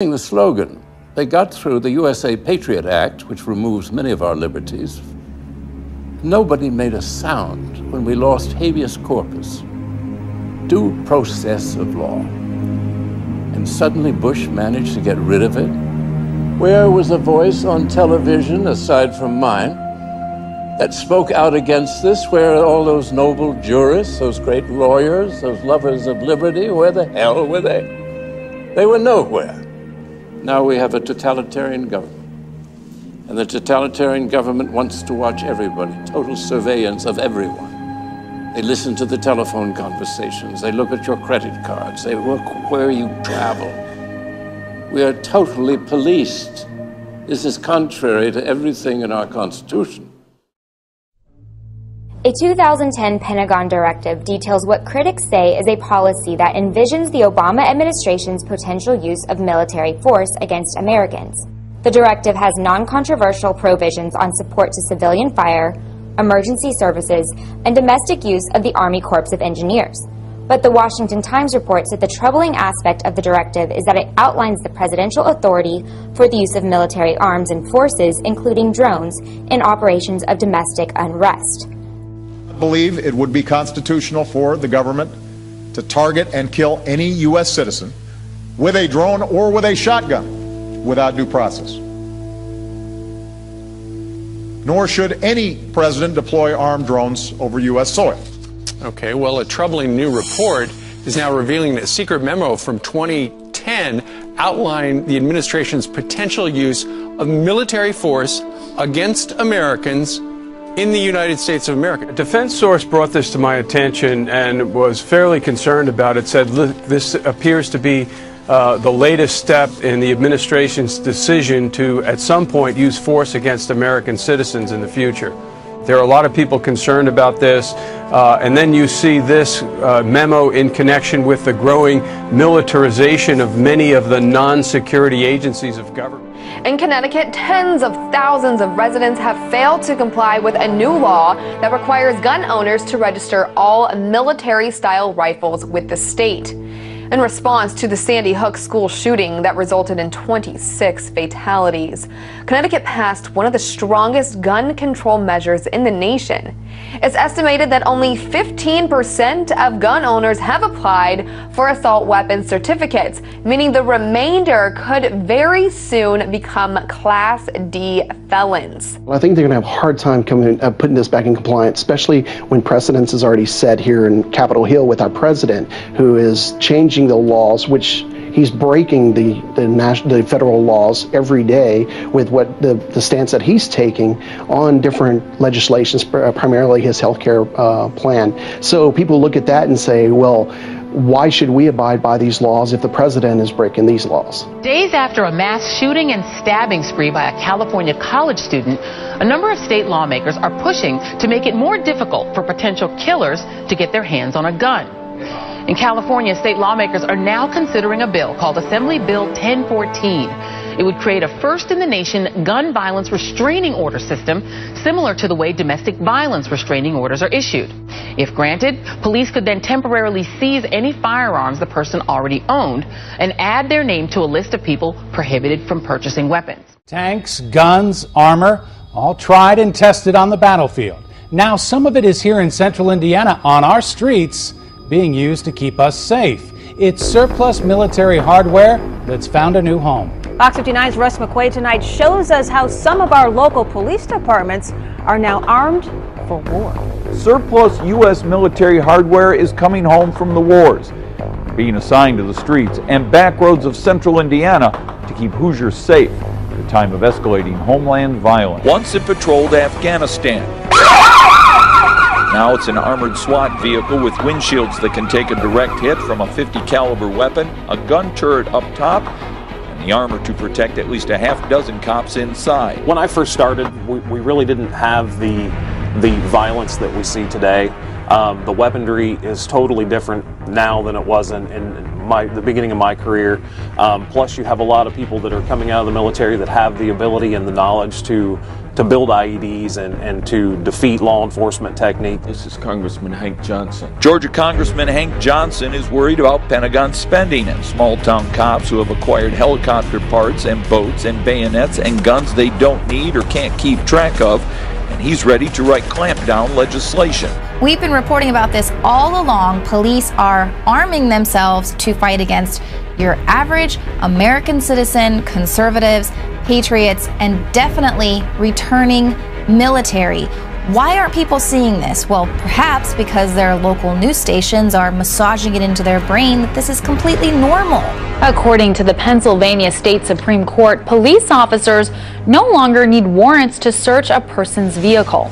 The slogan, they got through the USA Patriot Act, which removes many of our liberties. Nobody made a sound when we lost habeas corpus, due process of law. And suddenly Bush managed to get rid of it. Where was a voice on television, aside from mine, that spoke out against this? Where are all those noble jurists, those great lawyers, those lovers of liberty? Where the hell were they? They were nowhere. Now we have a totalitarian government. And the totalitarian government wants to watch everybody, total surveillance of everyone. They listen to the telephone conversations. They look at your credit cards. They look where you travel. We are totally policed. This is contrary to everything in our Constitution. A 2010 Pentagon directive details what critics say is a policy that envisions the Obama administration's potential use of military force against Americans. The directive has non-controversial provisions on support to civilian fire, emergency services, and domestic use of the Army Corps of Engineers. But the Washington Times reports that the troubling aspect of the directive is that it outlines the presidential authority for the use of military arms and forces, including drones, in operations of domestic unrest. I believe it would be constitutional for the government to target and kill any U.S. citizen with a drone or with a shotgun without due process. Nor should any president deploy armed drones over U.S. soil. Okay, well, a troubling new report is now revealing that a secret memo from 2010 outlined the administration's potential use of military force against Americans in the United States of America. A defense source brought this to my attention and was fairly concerned about it. Said, look, this appears to be the latest step in the administration's decision to, at some point, use force against American citizens in the future. There are a lot of people concerned about this, and then you see this memo in connection with the growing militarization of many of the non-security agencies of government. In Connecticut, tens of thousands of residents have failed to comply with a new law that requires gun owners to register all military-style rifles with the state. In response to the Sandy Hook school shooting that resulted in 26 fatalities, Connecticut passed one of the strongest gun control measures in the nation. It's estimated that only 15% of gun owners have applied for assault weapons certificates, meaning the remainder could very soon become Class D felons. I think they're going to have a hard time putting this back in compliance, especially when precedence is already set here in Capitol Hill with our president, who is changing the laws, which he's breaking the federal laws every day with what the stance that he's taking on different legislations, primarily his health care plan. So people look at that and say, well, why should we abide by these laws if the president is breaking these laws? Days after a mass shooting and stabbing spree by a California college student, a number of state lawmakers are pushing to make it more difficult for potential killers to get their hands on a gun. In California, state lawmakers are now considering a bill called Assembly Bill 1014. It would create a first-in-the-nation gun violence restraining order system similar to the way domestic violence restraining orders are issued. If granted, police could then temporarily seize any firearms the person already owned and add their name to a list of people prohibited from purchasing weapons. Tanks, guns, armor, all tried and tested on the battlefield. Now some of it is here in central Indiana on our streets, being used to keep us safe. It's surplus military hardware that's found a new home. Fox 59's Russ McQuaid tonight shows us how some of our local police departments are now armed for war. Surplus U.S. military hardware is coming home from the wars, being assigned to the streets and back roads of central Indiana to keep Hoosiers safe at a time of escalating homeland violence. Once it patrolled Afghanistan. Now it's an armored SWAT vehicle with windshields that can take a direct hit from a .50 caliber weapon, a gun turret up top, and the armor to protect at least a half dozen cops inside. When I first started, we really didn't have the violence that we see today. The weaponry is totally different now than it was in the beginning of my career. Plus, you have a lot of people that are coming out of the military that have the ability and the knowledge to build IEDs and to defeat law enforcement techniques. This is Congressman Hank Johnson. Georgia Congressman Hank Johnson is worried about Pentagon spending and small-town cops who have acquired helicopter parts and boats and bayonets and guns they don't need or can't keep track of, and he's ready to write clampdown legislation. We've been reporting about this all along. Police are arming themselves to fight against your average American citizen, conservatives, patriots, and definitely returning military. Why aren't people seeing this? Well, perhaps because their local news stations are massaging it into their brain that this is completely normal. According to the Pennsylvania State Supreme Court, police officers no longer need warrants to search a person's vehicle.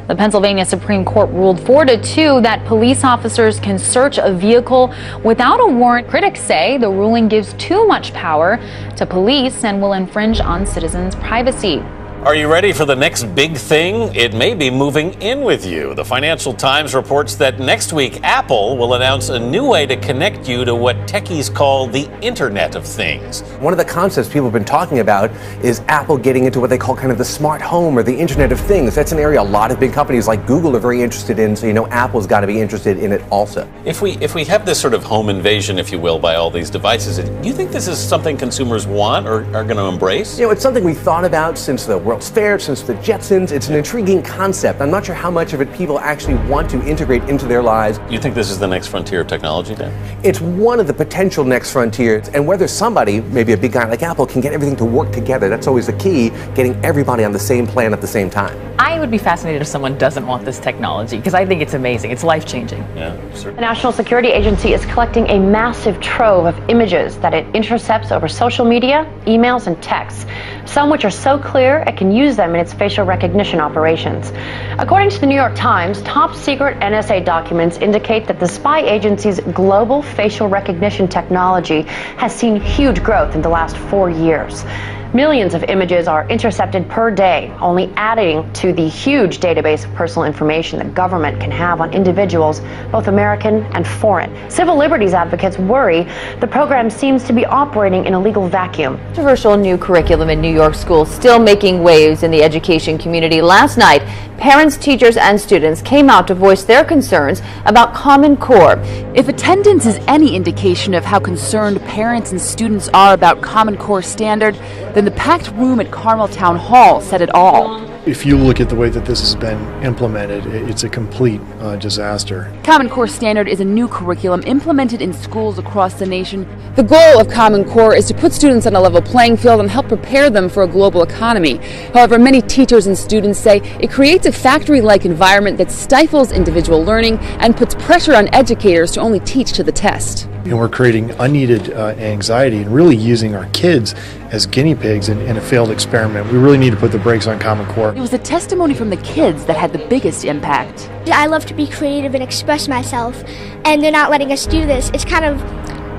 The Pennsylvania Supreme Court ruled 4-2 that police officers can search a vehicle without a warrant. Critics say the ruling gives too much power to police and will infringe on citizens' privacy. Are you ready for the next big thing? It may be moving in with you. The Financial Times reports that next week, Apple will announce a new way to connect you to what techies call the Internet of Things. One of the concepts people have been talking about is Apple getting into what they call kind of the smart home or the Internet of Things. That's an area a lot of big companies like Google are very interested in, so you know Apple's got to be interested in it also. If we have this sort of home invasion, if you will, by all these devices, do you think this is something consumers want or are going to embrace? You know, it's something we thought about since the World's Fair, since the Jetsons. It's an intriguing concept. I'm not sure how much of it people actually want to integrate into their lives. You think this is the next frontier of technology, Dan? It's one of the potential next frontiers, and whether somebody, maybe a big guy like Apple, can get everything to work together, that's always the key, getting everybody on the same plan at the same time. I would be fascinated if someone doesn't want this technology, because I think it's amazing. It's life-changing. Yeah, The National Security Agency is collecting a massive trove of images that it intercepts over social media, emails, and texts, some which are so clear it can use them in its facial recognition operations. According to the New York Times, top-secret NSA documents indicate that the spy agency's global facial recognition technology has seen huge growth in the last 4 years. Millions of images are intercepted per day, only adding to the huge database of personal information the government can have on individuals, both American and foreign. Civil liberties advocates worry the program seems to be operating in a legal vacuum. Controversial new curriculum in New York schools still making waves in the education community. Last night, parents, teachers, and students came out to voice their concerns about Common Core. If attendance is any indication of how concerned parents and students are about Common Core standard, then the packed room at Carmel Town Hall said it all. If you look at the way that this has been implemented, it's a complete disaster. Common Core Standard is a new curriculum implemented in schools across the nation. The goal of Common Core is to put students on a level playing field and help prepare them for a global economy. However, many teachers and students say it creates a factory-like environment that stifles individual learning and puts pressure on educators to only teach to the test. And we're creating unneeded anxiety and really using our kids as guinea pigs in a failed experiment. We really need to put the brakes on Common Core. It was the testimony from the kids that had the biggest impact. I love to be creative and express myself, and they're not letting us do this. It's kind of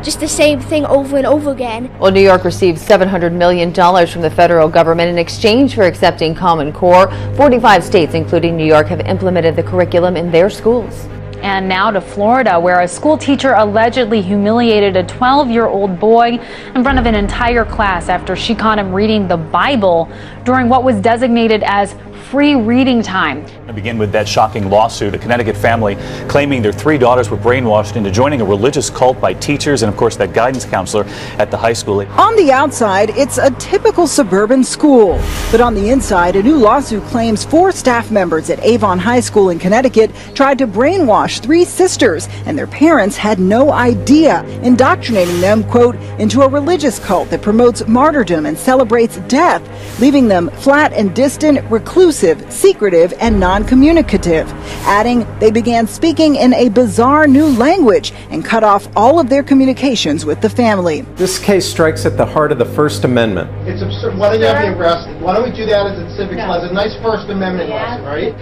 just the same thing over and over again. Well, New York received $700 million from the federal government in exchange for accepting Common Core. 45 states, including New York, have implemented the curriculum in their schools. And now to Florida, where a school teacher allegedly humiliated a 12-year-old boy in front of an entire class after she caught him reading the Bible during what was designated as free reading time. I begin with that shocking lawsuit. A Connecticut family claiming their 3 daughters were brainwashed into joining a religious cult by teachers and, of course, that guidance counselor at the high school. On the outside, it's a typical suburban school. But on the inside, a new lawsuit claims 4 staff members at Avon High School in Connecticut tried to brainwash 3 sisters, and their parents had no idea, indoctrinating them, quote, into a religious cult that promotes martyrdom and celebrates death, leaving them flat and distant, reclusive, secretive, and non-communicative. Adding, they began speaking in a bizarre new language and cut off all of their communications with the family. This case strikes at the heart of the First Amendment. It's absurd. Why don't you have me arrested? Why don't we do that as a civics lesson? A nice First Amendment lesson, right?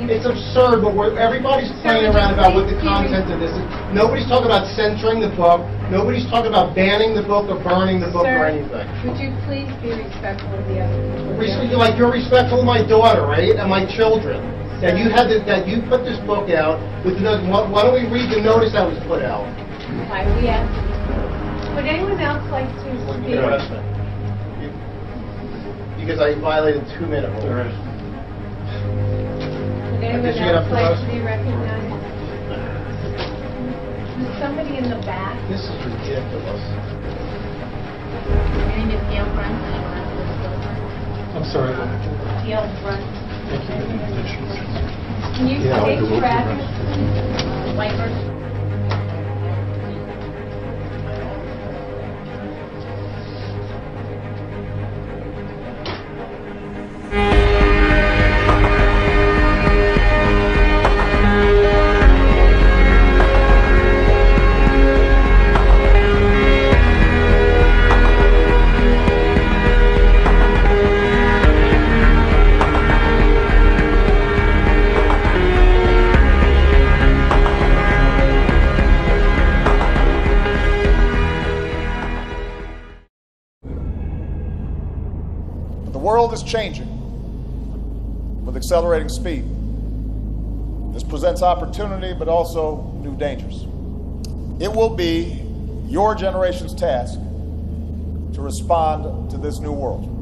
It's absurd, but everybody's playing around about what the content of this is. Nobody's talking about censoring the book. Nobody's talking about banning the book or burning the book or anything. Would you please be respectful of the other people? Like you're respectful of my daughter, right, and my children. That you had that you put this book out with the. Why don't we read the notice that was put out? Why we ask? Would anyone else like to speak? You because I violated 2-minute rule. Would anyone else like to be recognized? There's somebody in the back. This is ridiculous. My name is Gail Brunt. I'm sorry. Gail Brunt. Thank you. Can you state your address? Whitehurst. The world is changing with accelerating speed. This presents opportunity, but also new dangers. It will be your generation's task to respond to this new world.